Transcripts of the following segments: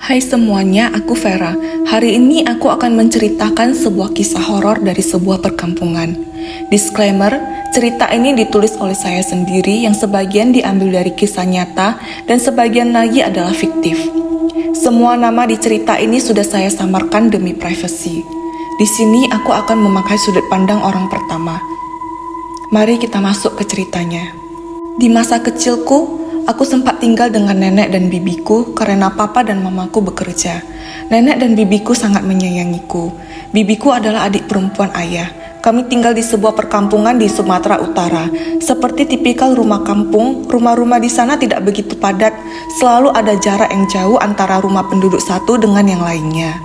Hai semuanya, aku Vera. Hari ini aku akan menceritakan sebuah kisah horor dari sebuah perkampungan. Disclaimer, cerita ini ditulis oleh saya sendiri yang sebagian diambil dari kisah nyata dan sebagian lagi adalah fiktif. Semua nama di cerita ini sudah saya samarkan demi privasi. Di sini aku akan memakai sudut pandang orang pertama. Mari kita masuk ke ceritanya. Di masa kecilku, aku sempat tinggal dengan nenek dan bibiku karena papa dan mamaku bekerja. Nenek dan bibiku sangat menyayangiku. Bibiku adalah adik perempuan ayah. Kami tinggal di sebuah perkampungan di Sumatera Utara. Seperti tipikal rumah kampung, rumah-rumah di sana tidak begitu padat. Selalu ada jarak yang jauh antara rumah penduduk satu dengan yang lainnya.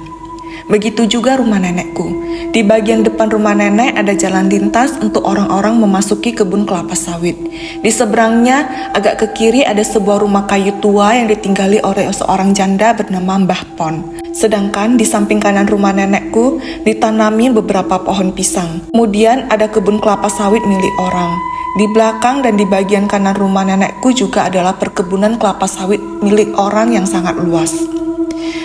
Begitu juga rumah nenekku. Di bagian depan rumah nenek ada jalan lintas untuk orang-orang memasuki kebun kelapa sawit. Di seberangnya, agak ke kiri ada sebuah rumah kayu tua yang ditinggali oleh seorang janda bernama Mbah Pon. Sedangkan di samping kanan rumah nenekku ditanami beberapa pohon pisang. Kemudian ada kebun kelapa sawit milik orang. Di belakang dan di bagian kanan rumah nenekku juga adalah perkebunan kelapa sawit milik orang yang sangat luas.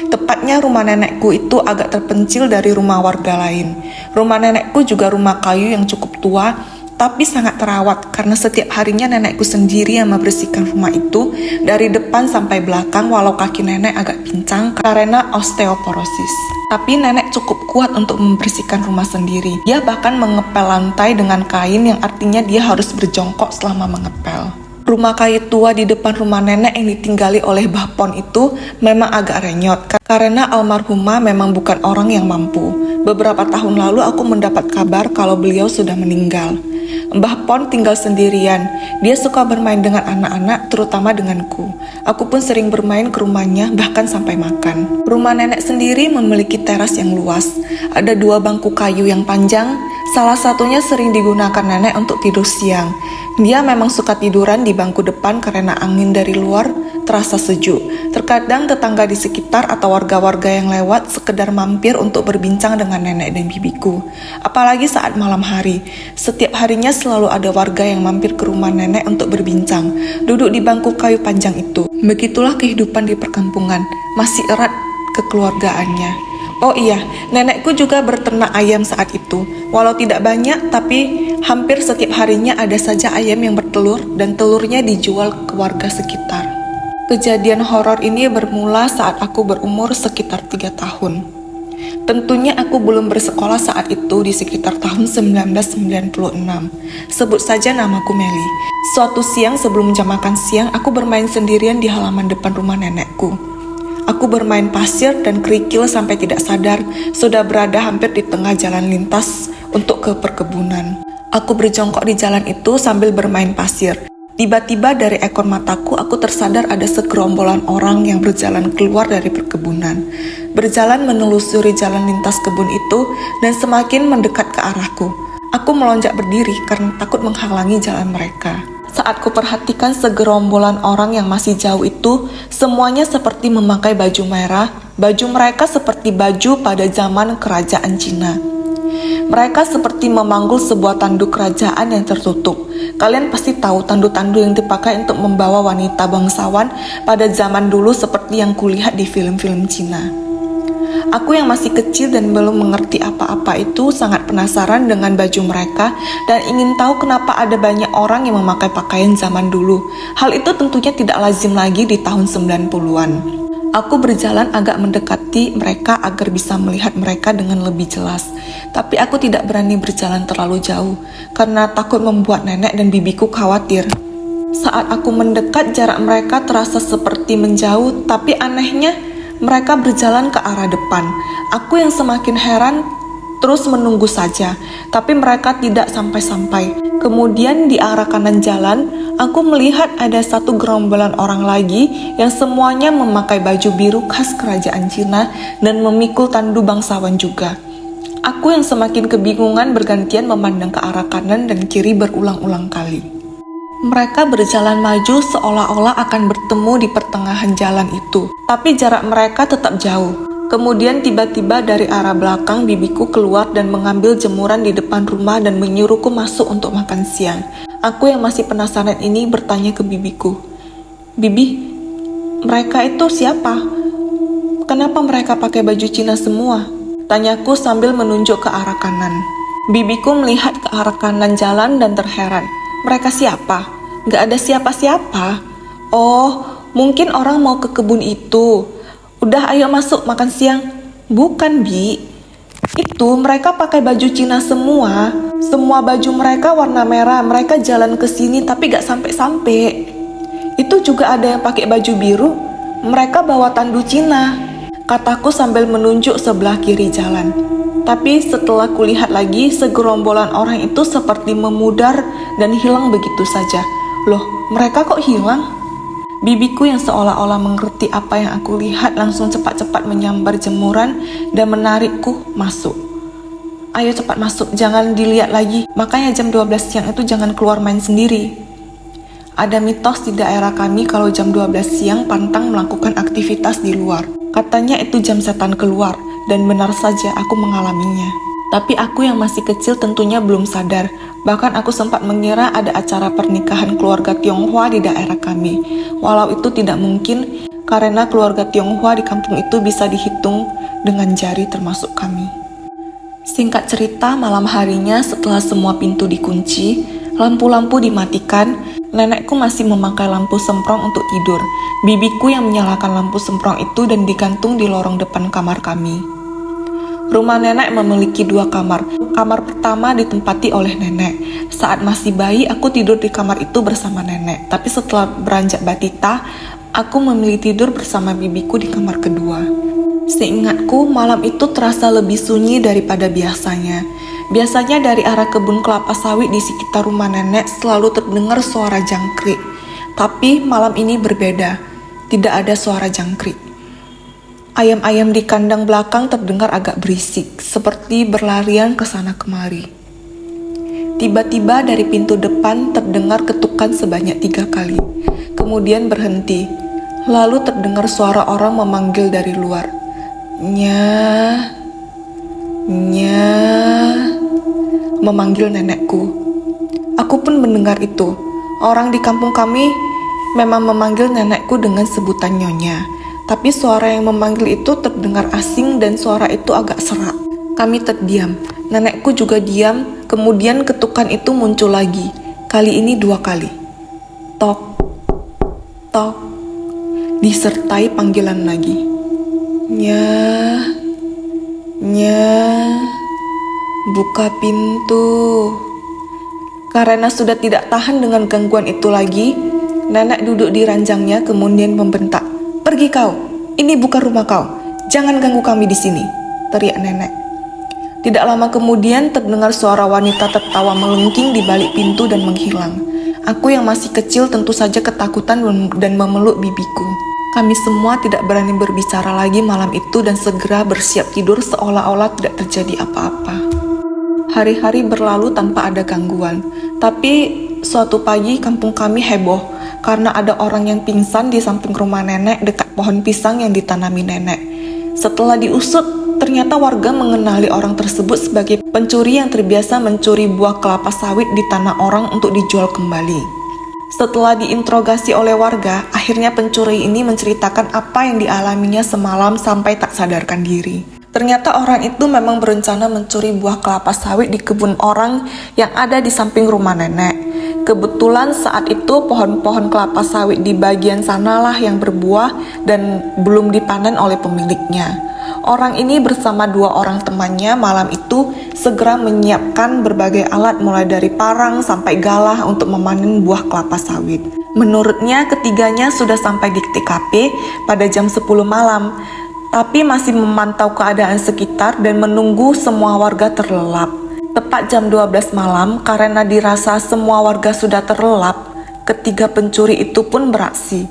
Tepatnya rumah nenekku itu agak terpencil dari rumah warga lain. Rumah nenekku juga rumah kayu yang cukup tua, tapi sangat terawat karena setiap harinya nenekku sendiri yang membersihkan rumah itu dari depan sampai belakang walau kaki nenek agak pincang karena osteoporosis. Tapi nenek cukup kuat untuk membersihkan rumah sendiri. Dia bahkan mengepel lantai dengan kain yang artinya dia harus berjongkok selama mengepel. Rumah kayu tua di depan rumah nenek yang ditinggali oleh Mbah Pon itu memang agak renyot karena almarhumah memang bukan orang yang mampu. Beberapa tahun lalu aku mendapat kabar kalau beliau sudah meninggal. Mbah Pon tinggal sendirian. Dia suka bermain dengan anak-anak, terutama denganku. Aku pun sering bermain ke rumahnya, bahkan sampai makan. Rumah nenek sendiri memiliki teras yang luas. Ada 2 bangku kayu yang panjang. Salah satunya sering digunakan nenek untuk tidur siang. Dia memang suka tiduran di bangku depan karena angin dari luar terasa sejuk. Terkadang tetangga di sekitar atau warga-warga yang lewat sekedar mampir untuk berbincang dengan nenek dan bibiku. Apalagi saat malam hari. Setiap harinya selalu ada warga yang mampir ke rumah nenek untuk berbincang, duduk di bangku kayu panjang itu. Begitulah kehidupan di perkampungan, masih erat kekeluargaannya. Oh iya, nenekku juga berternak ayam saat itu. Walau tidak banyak, tapi hampir setiap harinya ada saja ayam yang bertelur dan telurnya dijual ke warga sekitar. Kejadian horor ini bermula saat aku berumur sekitar 3 tahun. Tentunya aku belum bersekolah saat itu di sekitar tahun 1996. Sebut saja namaku Meli. Suatu siang sebelum jam makan siang, aku bermain sendirian di halaman depan rumah nenekku. Aku bermain pasir dan kerikil sampai tidak sadar sudah berada hampir di tengah jalan lintas untuk ke perkebunan. Aku berjongkok di jalan itu sambil bermain pasir. Tiba-tiba dari ekor mataku aku tersadar ada segerombolan orang yang berjalan keluar dari perkebunan. Berjalan menelusuri jalan lintas kebun itu dan semakin mendekat ke arahku. Aku melonjak berdiri karena takut menghalangi jalan mereka. Saat kuperhatikan segerombolan orang yang masih jauh itu, semuanya seperti memakai baju merah. Baju mereka seperti baju pada zaman kerajaan Cina. Mereka seperti memanggul sebuah tanduk kerajaan yang tertutup. Kalian pasti tahu tanduk-tanduk yang dipakai untuk membawa wanita bangsawan pada zaman dulu seperti yang kulihat di film-film Cina. Aku yang masih kecil dan belum mengerti apa-apa itu sangat penasaran dengan baju mereka dan ingin tahu kenapa ada banyak orang yang memakai pakaian zaman dulu. Hal itu tentunya tidak lazim lagi di tahun 90-an. Aku berjalan agak mendekati mereka agar bisa melihat mereka dengan lebih jelas. Tapi aku tidak berani berjalan terlalu jauh karena takut membuat nenek dan bibiku khawatir. Saat aku mendekat, jarak mereka terasa seperti menjauh, tapi anehnya mereka berjalan ke arah depan. Aku yang semakin heran terus menunggu saja, tapi mereka tidak sampai-sampai. Kemudian di arah kanan jalan, aku melihat ada satu gerombolan orang lagi yang semuanya memakai baju biru khas kerajaan Cina dan memikul tandu bangsawan juga. Aku yang semakin kebingungan bergantian memandang ke arah kanan dan kiri berulang-ulang kali. Mereka berjalan maju seolah-olah akan bertemu di pertengahan jalan itu, tapi jarak mereka tetap jauh. Kemudian tiba-tiba dari arah belakang bibiku keluar dan mengambil jemuran di depan rumah dan menyuruhku masuk untuk makan siang. Aku yang masih penasaran ini bertanya ke bibiku, "Bibi, mereka itu siapa? kenapa mereka pakai baju Cina semua? Tanyaku sambil menunjuk ke arah kanan. Bibiku melihat ke arah kanan jalan dan terheran. Mereka siapa? Gak ada siapa-siapa. Oh, mungkin orang mau ke kebun itu. Udah, ayo masuk makan siang. Bukan, Bi. Itu mereka pakai baju Cina semua. Semua baju mereka warna merah. Mereka jalan ke sini tapi gak sampai-sampai. Itu juga ada yang pakai baju biru. Mereka bawa tandu Cina, kataku sambil menunjuk sebelah kiri jalan. Tapi setelah kulihat lagi, segerombolan orang itu seperti memudar dan hilang begitu saja. Loh, mereka kok hilang? Bibiku yang seolah-olah mengerti apa yang aku lihat langsung cepat-cepat menyambar jemuran dan menarikku masuk. Ayo cepat masuk, jangan dilihat lagi. Makanya jam 12 siang itu jangan keluar main sendiri. Ada mitos di daerah kami kalau jam 12 siang pantang melakukan aktivitas di luar. Katanya itu jam setan keluar, dan benar saja aku mengalaminya. Tapi aku yang masih kecil tentunya belum sadar. Bahkan aku sempat mengira ada acara pernikahan keluarga Tionghoa di daerah kami. Walau itu tidak mungkin, karena keluarga Tionghoa di kampung itu bisa dihitung dengan jari termasuk kami. Singkat cerita, malam harinya setelah semua pintu dikunci, lampu-lampu dimatikan, nenekku masih memakai lampu semprong untuk tidur. Bibiku yang menyalakan lampu semprong itu dan digantung di lorong depan kamar kami. Rumah nenek memiliki 2 kamar. Kamar pertama ditempati oleh nenek. Saat masih bayi, aku tidur di kamar itu bersama nenek. Tapi setelah beranjak batita, aku memilih tidur bersama bibiku di kamar kedua. Seingatku, malam itu terasa lebih sunyi daripada biasanya. Biasanya dari arah kebun kelapa sawit di sekitar rumah nenek selalu terdengar suara jangkrik. Tapi malam ini berbeda, tidak ada suara jangkrik. Ayam-ayam di kandang belakang terdengar agak berisik, seperti berlarian ke sana kemari. Tiba-tiba dari pintu depan terdengar ketukan sebanyak 3 kali, kemudian berhenti. Lalu terdengar suara orang memanggil dari luar. Nyah, nyah, memanggil nenekku. Aku pun mendengar itu. Orang di kampung kami memang memanggil nenekku dengan sebutan nyonya. Tapi suara yang memanggil itu terdengar asing dan suara itu agak serak. Kami terdiam. Nenekku juga diam. Kemudian ketukan itu muncul lagi. Kali ini 2 kali. Tok, tok. Disertai panggilan lagi. Nyah, nyah, buka pintu. Karena sudah tidak tahan dengan gangguan itu lagi, nenek duduk di ranjangnya kemudian membentak. Pergi kau, ini bukan rumah kau. Jangan ganggu kami di sini, teriak nenek. Tidak lama kemudian terdengar suara wanita tertawa melengking di balik pintu dan menghilang. Aku yang masih kecil tentu saja ketakutan dan memeluk bibiku. Kami semua tidak berani berbicara lagi malam itu dan segera bersiap tidur seolah-olah tidak terjadi apa-apa. Hari-hari berlalu tanpa ada gangguan. Tapi suatu pagi kampung kami heboh karena ada orang yang pingsan di samping rumah nenek dekat pohon pisang yang ditanami nenek. Setelah diusut, ternyata warga mengenali orang tersebut sebagai pencuri yang terbiasa mencuri buah kelapa sawit di tanah orang untuk dijual kembali. Setelah diinterogasi oleh warga, akhirnya pencuri ini menceritakan apa yang dialaminya semalam sampai tak sadarkan diri. Ternyata orang itu memang berencana mencuri buah kelapa sawit di kebun orang yang ada di samping rumah nenek. Kebetulan saat itu pohon-pohon kelapa sawit di bagian sanalah yang berbuah dan belum dipanen oleh pemiliknya. Orang ini bersama 2 orang temannya malam itu segera menyiapkan berbagai alat mulai dari parang sampai galah untuk memanen buah kelapa sawit. Menurutnya ketiganya sudah sampai di TKP pada jam 10 malam, tapi masih memantau keadaan sekitar dan menunggu semua warga terlelap. Tepat jam 12 malam, karena dirasa semua warga sudah terlelap, ketiga pencuri itu pun beraksi.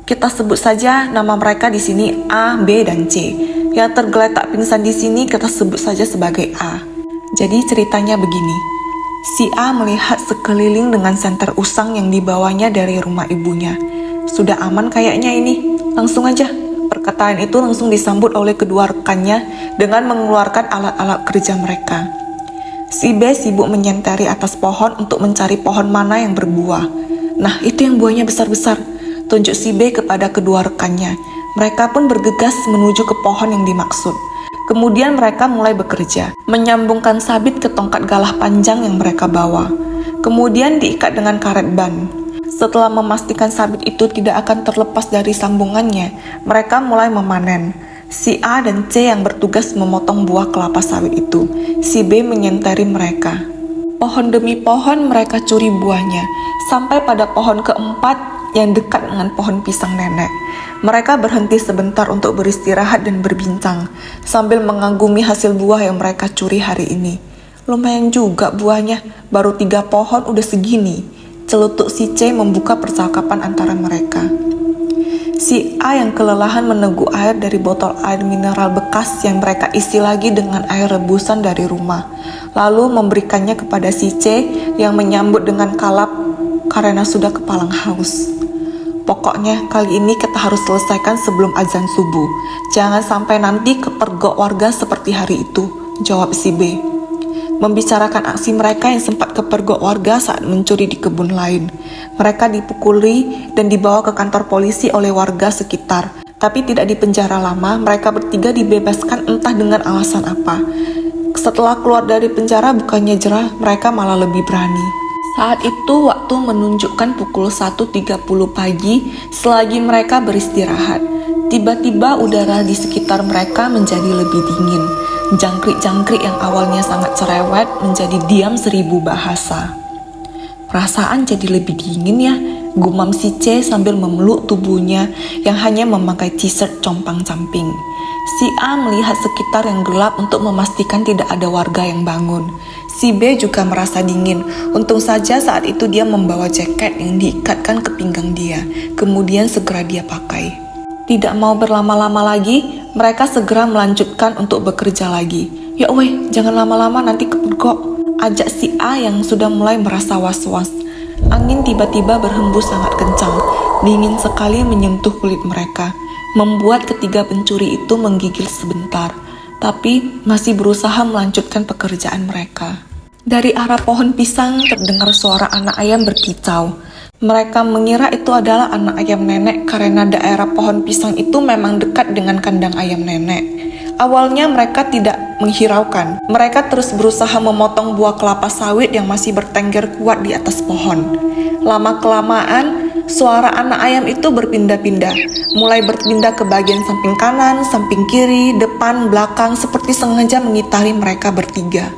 Kita sebut saja nama mereka di sini A, B, dan C. Yang tergeletak pingsan di sini kita sebut saja sebagai A. Jadi ceritanya begini. Si A melihat sekeliling dengan senter usang yang dibawanya dari rumah ibunya. Sudah aman kayaknya ini, langsung aja. Perkataan itu langsung disambut oleh kedua rekannya dengan mengeluarkan alat-alat kerja mereka. Si B sibuk menyenteri atas pohon untuk mencari pohon mana yang berbuah. Nah, itu yang buahnya besar-besar. Tunjuk si B kepada kedua rekannya. Mereka pun bergegas menuju ke pohon yang dimaksud. Kemudian mereka mulai bekerja, menyambungkan sabit ke tongkat galah panjang yang mereka bawa. Kemudian diikat dengan karet ban. Setelah memastikan sabit itu tidak akan terlepas dari sambungannya, mereka mulai memanen. Si A dan C yang bertugas memotong buah kelapa sawit itu. Si B menyenteri mereka. Pohon demi pohon mereka curi buahnya, sampai pada pohon keempat yang dekat dengan pohon pisang nenek. Mereka berhenti sebentar untuk beristirahat dan berbincang, sambil mengagumi hasil buah yang mereka curi hari ini. Lumayan juga buahnya, baru 3 pohon udah segini. Celutuk si C membuka percakapan antara mereka. Si A yang kelelahan meneguk air dari botol air mineral bekas yang mereka isi lagi dengan air rebusan dari rumah, lalu memberikannya kepada si C yang menyambut dengan kalap karena sudah kepalang haus. Pokoknya kali ini kita harus selesaikan sebelum azan subuh. Jangan sampai nanti kepergok warga seperti hari itu, jawab si B. Membicarakan aksi mereka yang sempat kepergok warga saat mencuri di kebun lain. Mereka dipukuli dan dibawa ke kantor polisi oleh warga sekitar. Tapi tidak dipenjara lama, mereka bertiga dibebaskan entah dengan alasan apa. Setelah keluar dari penjara bukannya jerah, mereka malah lebih berani. Saat itu waktu menunjukkan pukul 1.30 pagi selagi mereka beristirahat. Tiba-tiba udara di sekitar mereka menjadi lebih dingin. Jangkrik-jangkrik yang awalnya sangat cerewet menjadi diam 1000 bahasa. Perasaan jadi lebih dingin ya, gumam si C sambil memeluk tubuhnya yang hanya memakai t-shirt compang-camping. Si A melihat sekitar yang gelap untuk memastikan tidak ada warga yang bangun. Si B juga merasa dingin. Untung saja saat itu dia membawa jaket yang diikatkan ke pinggang dia. Kemudian segera dia pakai. Tidak mau berlama-lama lagi, mereka segera melanjutkan untuk bekerja lagi. Ya weh, jangan lama-lama nanti kepergok, ajak si A yang sudah mulai merasa was-was. Angin tiba-tiba berhembus sangat kencang, dingin sekali menyentuh kulit mereka, membuat ketiga pencuri itu menggigil sebentar, tapi masih berusaha melanjutkan pekerjaan mereka. Dari arah pohon pisang terdengar suara anak ayam berkicau. Mereka mengira itu adalah anak ayam nenek karena daerah pohon pisang itu memang dekat dengan kandang ayam nenek. Awalnya mereka tidak menghiraukan. Mereka terus berusaha memotong buah kelapa sawit yang masih bertengger kuat di atas pohon. Lama-kelamaan, suara anak ayam itu berpindah-pindah. Mulai berpindah ke bagian samping kanan, samping kiri, depan, belakang, seperti sengaja mengitari mereka bertiga.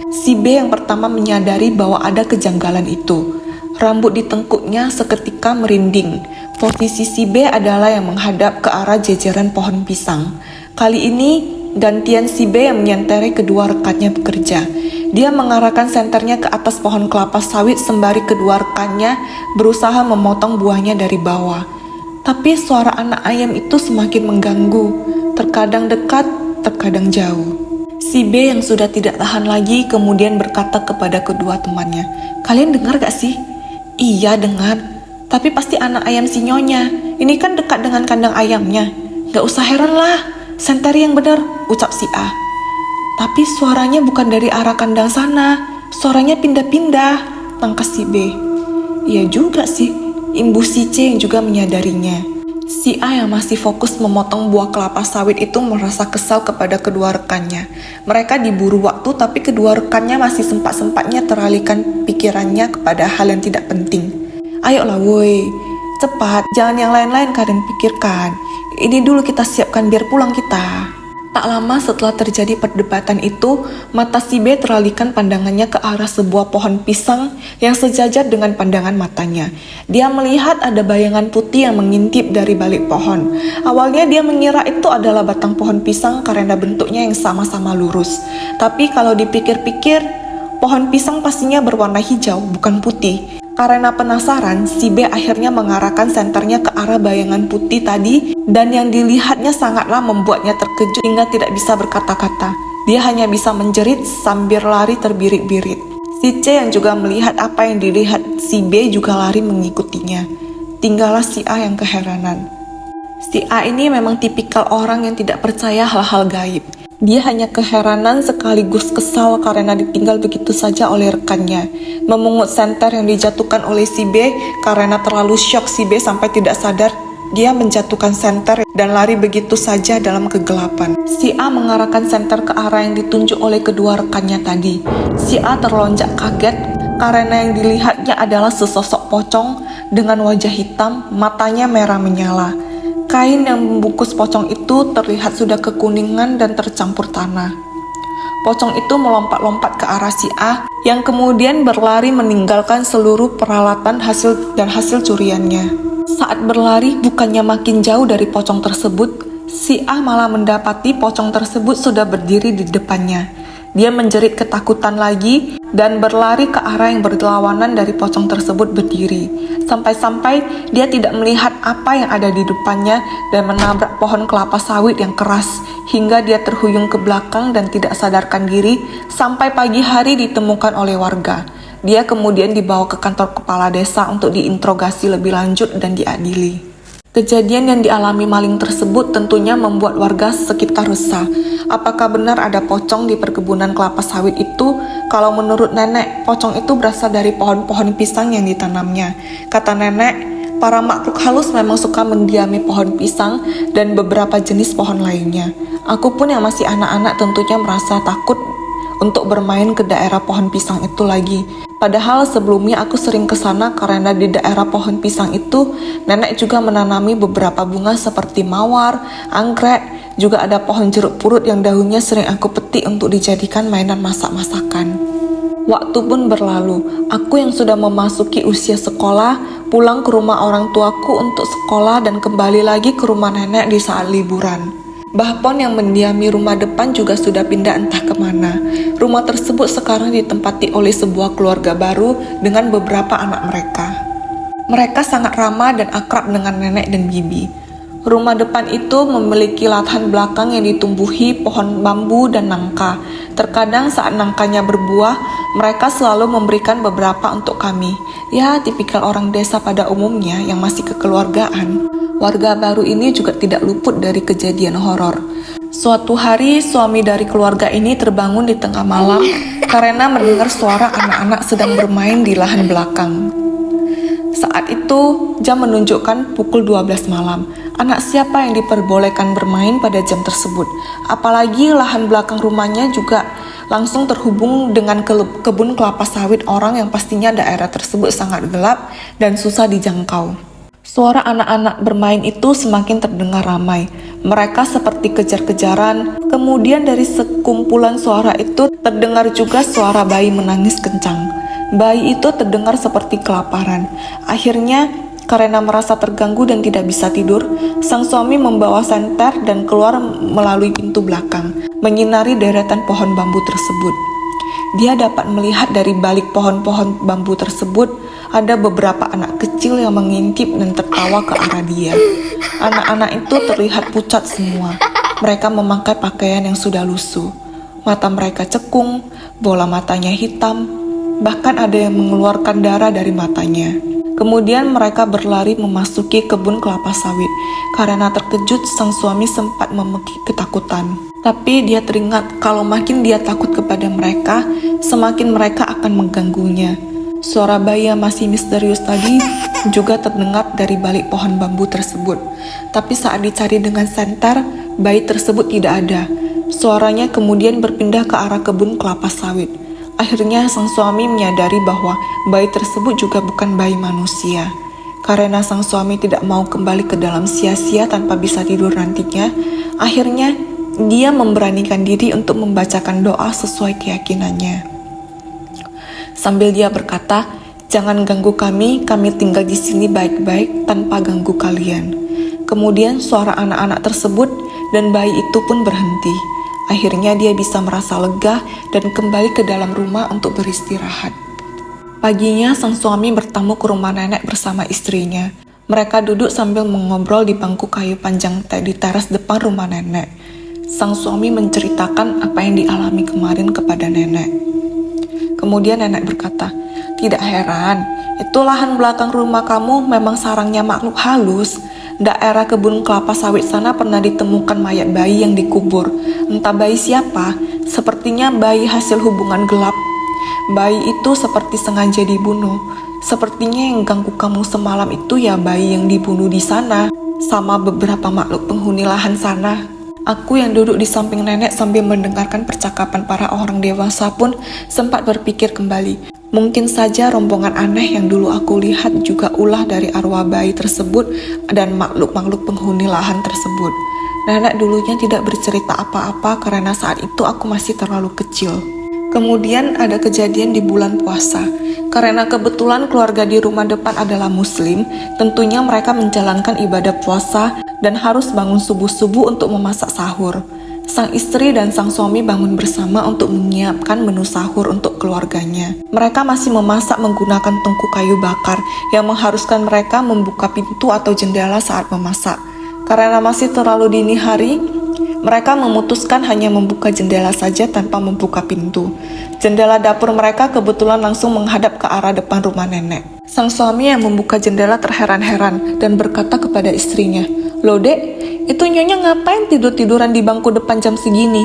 Si B yang pertama menyadari bahwa ada kejanggalan itu. Rambut di tengkuknya seketika merinding. Posisi si B adalah yang menghadap ke arah jejeran pohon pisang. Kali ini, gantian si B yang menyenteri kedua rekannya bekerja. Dia mengarahkan senternya ke atas pohon kelapa sawit sembari kedua rekannya berusaha memotong buahnya dari bawah. Tapi suara anak ayam itu semakin mengganggu, terkadang dekat, terkadang jauh. Si B yang sudah tidak tahan lagi kemudian berkata kepada kedua temannya, "Kalian dengar gak sih?" "Iya dengar, tapi pasti anak ayam si Nyonya. Ini kan dekat dengan kandang ayamnya. Gak usah heran lah, senteri yang benar," ucap si A. "Tapi suaranya bukan dari arah kandang sana, suaranya pindah-pindah," tangkas si B. "Iya juga sih," imbus si C yang juga menyadarinya. Si A yang masih fokus memotong buah kelapa sawit itu merasa kesal kepada kedua rekannya. Mereka diburu waktu tapi kedua rekannya masih sempat-sempatnya teralihkan pikirannya kepada hal yang tidak penting. "Ayolah woi, cepat, jangan yang lain-lain kalian pikirkan. Ini dulu kita siapkan biar pulang kita." Tak lama setelah terjadi perdebatan itu, mata si B teralihkan pandangannya ke arah sebuah pohon pisang yang sejajar dengan pandangan matanya. Dia melihat ada bayangan putih yang mengintip dari balik pohon. Awalnya dia mengira itu adalah batang pohon pisang karena bentuknya yang sama-sama lurus. Tapi kalau dipikir-pikir, pohon pisang pastinya berwarna hijau, bukan putih. Karena penasaran, si B akhirnya mengarahkan senternya ke arah bayangan putih tadi dan yang dilihatnya sangatlah membuatnya terkejut hingga tidak bisa berkata-kata. Dia hanya bisa menjerit sambil lari terbirit-birit. Si C yang juga melihat apa yang dilihat si B juga lari mengikutinya. Tinggallah si A yang keheranan. Si A ini memang tipikal orang yang tidak percaya hal-hal gaib. Dia hanya keheranan sekaligus kesal karena ditinggal begitu saja oleh rekannya. Memungut senter yang dijatuhkan oleh si B karena terlalu syok si B sampai tidak sadar Dia menjatuhkan senter dan lari begitu saja dalam kegelapan. Si A mengarahkan senter ke arah yang ditunjuk oleh kedua rekannya tadi. Si A terlonjak kaget karena yang dilihatnya adalah sesosok pocong dengan wajah hitam, matanya merah menyala. Kain yang membungkus pocong itu terlihat sudah kekuningan dan tercampur tanah. Pocong itu melompat-lompat ke arah si A yang kemudian berlari meninggalkan seluruh peralatan hasil curiannya. Saat berlari bukannya makin jauh dari pocong tersebut, si A malah mendapati pocong tersebut sudah berdiri di depannya. Dia menjerit ketakutan lagi dan berlari ke arah yang berlawanan dari pocong tersebut berdiri. Sampai-sampai dia tidak melihat apa yang ada di depannya dan menabrak pohon kelapa sawit yang keras hingga dia terhuyung ke belakang dan tidak sadarkan diri sampai pagi hari ditemukan oleh warga. Dia kemudian dibawa ke kantor kepala desa untuk diinterogasi lebih lanjut dan diadili. Kejadian yang dialami maling tersebut tentunya membuat warga sekitar resah. Apakah benar ada pocong di perkebunan kelapa sawit itu? Kalau menurut nenek, pocong itu berasal dari pohon-pohon pisang yang ditanamnya. Kata nenek, para makhluk halus memang suka mendiami pohon pisang dan beberapa jenis pohon lainnya. Aku pun yang masih anak-anak tentunya merasa takut untuk bermain ke daerah pohon pisang itu lagi. Padahal sebelumnya aku sering ke sana karena di daerah pohon pisang itu nenek juga menanami beberapa bunga seperti mawar, anggrek, juga ada pohon jeruk purut yang daunnya sering aku petik untuk dijadikan mainan masak-masakan. Waktu pun berlalu, aku yang sudah memasuki usia sekolah pulang ke rumah orang tuaku untuk sekolah dan kembali lagi ke rumah nenek di saat liburan. Bahpon yang mendiami rumah depan juga sudah pindah entah kemana. Rumah tersebut sekarang ditempati oleh sebuah keluarga baru dengan beberapa anak mereka. Mereka sangat ramah dan akrab dengan nenek dan bibi. Rumah depan itu memiliki lahan belakang yang ditumbuhi pohon bambu dan nangka. Terkadang saat nangkanya berbuah, mereka selalu memberikan beberapa untuk kami. Ya, tipikal orang desa pada umumnya yang masih kekeluargaan. Warga baru ini juga tidak luput dari kejadian horor. Suatu hari, suami dari keluarga ini terbangun di tengah malam karena mendengar suara anak-anak sedang bermain di lahan belakang. Saat itu, jam menunjukkan pukul 12 malam. Anak siapa yang diperbolehkan bermain pada jam tersebut? Apalagi lahan belakang rumahnya juga langsung terhubung dengan kebun kelapa sawit orang yang pastinya daerah tersebut sangat gelap dan susah dijangkau. Suara anak-anak bermain itu semakin terdengar ramai. Mereka seperti kejar-kejaran. Kemudian dari sekumpulan suara itu terdengar juga suara bayi menangis kencang. Bayi itu terdengar seperti kelaparan. Akhirnya, karena merasa terganggu dan tidak bisa tidur, sang suami membawa senter dan keluar melalui pintu belakang, menyinari deretan pohon bambu tersebut. Dia dapat melihat dari balik pohon-pohon bambu tersebut ada beberapa anak kecil yang mengintip dan tertawa ke arah dia. Anak-anak itu terlihat pucat semua. Mereka memakai pakaian yang sudah lusuh. Mata mereka cekung, bola matanya hitam, bahkan ada yang mengeluarkan darah dari matanya. Kemudian mereka berlari memasuki kebun kelapa sawit. Karena terkejut, sang suami sempat memekik ketakutan. Tapi dia teringat kalau makin dia takut kepada mereka, semakin mereka akan mengganggunya. Suara bayi yang masih misterius tadi juga terdengar dari balik pohon bambu tersebut. Tapi saat dicari dengan senter, bayi tersebut tidak ada. Suaranya kemudian berpindah ke arah kebun kelapa sawit. Akhirnya sang suami menyadari bahwa bayi tersebut juga bukan bayi manusia. Karena sang suami tidak mau kembali ke dalam sia-sia tanpa bisa tidur nantinya, akhirnya dia memberanikan diri untuk membacakan doa sesuai keyakinannya. Sambil dia berkata, "Jangan ganggu kami tinggal di sini baik-baik tanpa ganggu kalian." Kemudian suara anak-anak tersebut dan bayi itu pun berhenti. Akhirnya dia bisa merasa lega dan kembali ke dalam rumah untuk beristirahat. Paginya sang suami bertamu ke rumah nenek bersama istrinya. Mereka duduk sambil mengobrol di bangku kayu panjang di teras depan rumah nenek. Sang suami menceritakan apa yang dialami kemarin kepada nenek. Kemudian nenek berkata, "Tidak heran, itu lahan belakang rumah kamu memang sarangnya makhluk halus. Daerah kebun kelapa sawit sana pernah ditemukan mayat bayi yang dikubur. Entah bayi siapa, sepertinya bayi hasil hubungan gelap. Bayi itu seperti sengaja dibunuh. Sepertinya yang ganggu kamu semalam itu ya bayi yang dibunuh di sana." sama beberapa makhluk penghuni lahan sana. Aku yang duduk di samping nenek sambil mendengarkan percakapan para orang dewasa pun sempat berpikir kembali. Mungkin saja rombongan aneh yang dulu aku lihat juga ulah dari arwah bayi tersebut dan makhluk-makhluk penghuni lahan tersebut. Nenek dulunya tidak bercerita apa-apa karena saat itu aku masih terlalu kecil. Kemudian ada kejadian di bulan puasa. Karena kebetulan keluarga di rumah depan adalah muslim, tentunya mereka menjalankan ibadah puasa dan harus bangun subuh-subuh untuk memasak sahur. Sang istri dan sang suami bangun bersama untuk menyiapkan menu sahur untuk keluarganya. Mereka masih memasak menggunakan tungku kayu bakar yang mengharuskan mereka membuka pintu atau jendela saat memasak. Karena masih terlalu dini hari, mereka memutuskan hanya membuka jendela saja tanpa membuka pintu. Jendela dapur mereka kebetulan langsung menghadap ke arah depan rumah nenek. Sang suami yang membuka jendela terheran-heran dan berkata kepada istrinya, "Loh dek, itu nyonya ngapain tidur-tiduran di bangku depan jam segini?"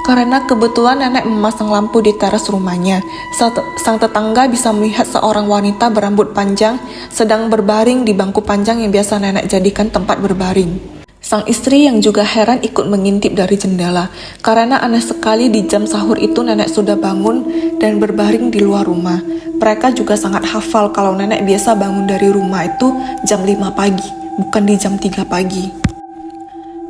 Karena kebetulan nenek memasang lampu di teras rumahnya. Sang tetangga bisa melihat seorang wanita berambut panjang sedang berbaring di bangku panjang yang biasa nenek jadikan tempat berbaring. Sang istri yang juga heran ikut mengintip dari jendela, karena aneh sekali di jam sahur itu nenek sudah bangun dan berbaring di luar rumah. Mereka juga sangat hafal kalau nenek biasa bangun dari rumah itu jam 5 pagi, bukan di jam 3 pagi.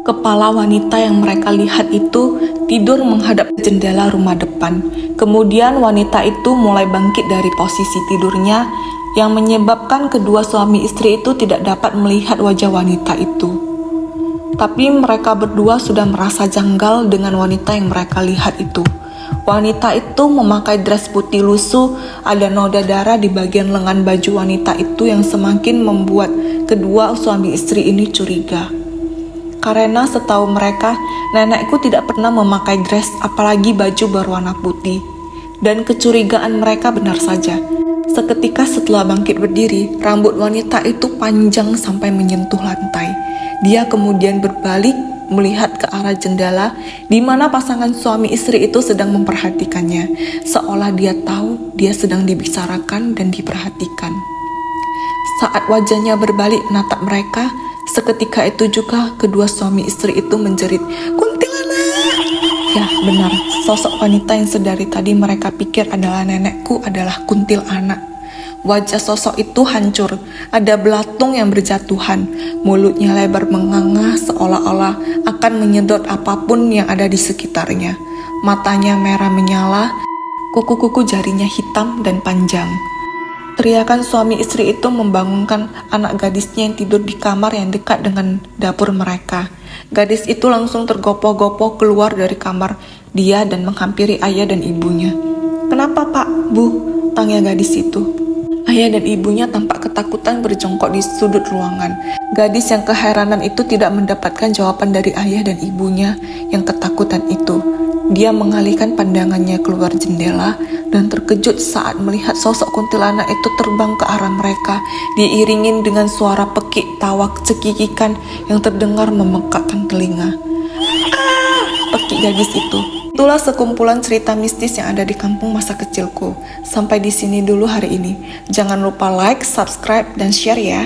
Kepala wanita yang mereka lihat itu tidur menghadap jendela rumah depan. Kemudian wanita itu mulai bangkit dari posisi tidurnya yang menyebabkan kedua suami istri itu tidak dapat melihat wajah wanita itu. Tapi mereka berdua sudah merasa janggal dengan wanita yang mereka lihat itu. Wanita itu memakai dress putih lusuh, ada noda darah di bagian lengan baju wanita itu yang semakin membuat kedua suami istri ini curiga. Karena setahu mereka, nenekku tidak pernah memakai dress apalagi baju berwarna putih. Dan kecurigaan mereka benar saja. Seketika setelah bangkit berdiri, rambut wanita itu panjang sampai menyentuh lantai. Dia kemudian berbalik melihat ke arah jendela di mana pasangan suami istri itu sedang memperhatikannya, seolah dia tahu dia sedang dibicarakan dan diperhatikan. Saat wajahnya berbalik menatap mereka, seketika itu juga kedua suami istri itu menjerit, "Kuntilanak!" Ya, benar, sosok wanita yang sedari tadi mereka pikir adalah nenekku adalah kuntilanak. Wajah sosok itu hancur, ada belatung yang berjatuhan, mulutnya lebar menganga seolah-olah akan menyedot apapun yang ada di sekitarnya. Matanya merah menyala, kuku-kuku jarinya hitam dan panjang. Teriakan suami istri itu membangunkan anak gadisnya yang tidur di kamar yang dekat dengan dapur mereka. Gadis itu langsung tergopoh-gopoh keluar dari kamar dia dan menghampiri ayah dan ibunya. "Kenapa Pak, Bu?" tanya gadis itu. Ayah dan ibunya tampak ketakutan berjongkok di sudut ruangan. Gadis yang keheranan itu tidak mendapatkan jawaban dari ayah dan ibunya yang ketakutan itu. Dia mengalihkan pandangannya keluar jendela dan terkejut saat melihat sosok kuntilanak itu terbang ke arah mereka, diiringin dengan suara pekik tawa cekikikan yang terdengar memekakkan telinga. "Ah!" pekik gadis itu. Itulah sekumpulan cerita mistis yang ada di kampung masa kecilku. Sampai di sini dulu hari ini. Jangan lupa like, subscribe, dan share ya.